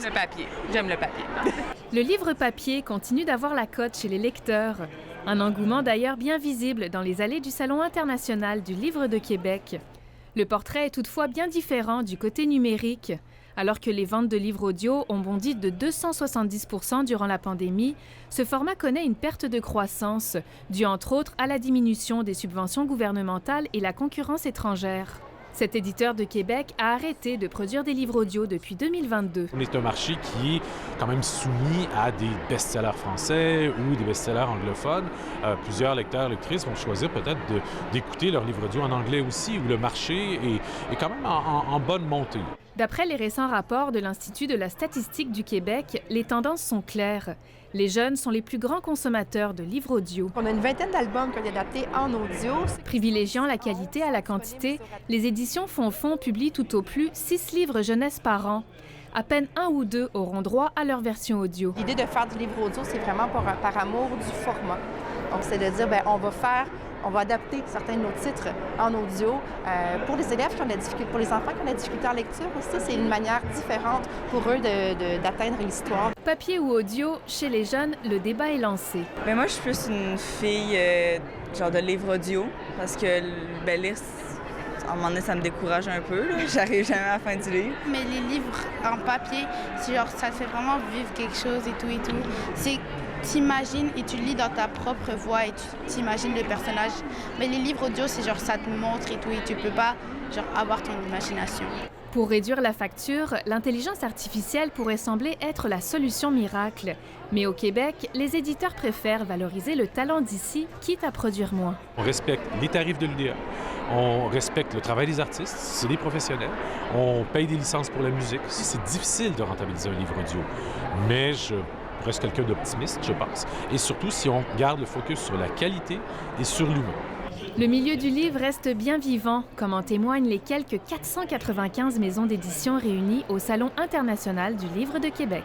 Le papier. J'aime le papier. Le livre papier continue d'avoir la cote chez les lecteurs. Un engouement d'ailleurs bien visible dans les allées du Salon international du livre de Québec. Le portrait est toutefois bien différent du côté numérique. Alors que les ventes de livres audio ont bondi de 270 % durant la pandémie, ce format connaît une perte de croissance, due entre autres à la diminution des subventions gouvernementales et la concurrence étrangère. Cet éditeur de Québec a arrêté de produire des livres audio depuis 2022. On est un marché qui est quand même soumis à des best-sellers français ou des best-sellers anglophones. Plusieurs lecteurs, lectrices vont choisir peut-être d'écouter leurs livres audio en anglais aussi, où le marché est quand même en bonne montée. D'après les récents rapports de l'Institut de la statistique du Québec, les tendances sont claires. Les jeunes sont les plus grands consommateurs de livres audio. On a une vingtaine d'albums qui ont été adaptés en audio. Privilégiant la qualité à la quantité, les éditions Fonds publient tout au plus 6 livres jeunesse par an. À peine 1 ou 2 auront droit à leur version audio. L'idée de faire du livre audio, c'est vraiment par amour du format. Donc, c'est de dire, on va adapter certains de nos titres en audio. Pour les élèves qui ont de la difficulté, pour les enfants qui ont de la difficulté en lecture aussi, c'est une manière différente pour eux d'atteindre l'histoire. Papier ou audio, chez les jeunes, le débat est lancé. Mais moi, je suis plus une fille genre de livre audio, parce que lire, à un moment donné, ça me décourage un peu. Là. J'arrive jamais à la fin du livre. Mais les livres en papier, c'est genre, ça te fait vraiment vivre quelque chose et tout et tout. C'est t'imagines et tu lis dans ta propre voix et tu t'imagines le personnage. Mais les livres audio, c'est genre ça te montre et tout et tu peux pas genre avoir ton imagination. Pour réduire la facture, l'intelligence artificielle pourrait sembler être la solution miracle. Mais au Québec, les éditeurs préfèrent valoriser le talent d'ici, quitte à produire moins. On respecte les tarifs de l'UDA, on respecte le travail des artistes, c'est des professionnels, on paye des licences pour la musique. C'est difficile de rentabiliser un livre audio, mais je reste quelqu'un d'optimiste, je pense. Et surtout, si on garde le focus sur la qualité et sur l'humain. Le milieu du livre reste bien vivant, comme en témoignent les quelques 495 maisons d'édition réunies au Salon international du livre de Québec.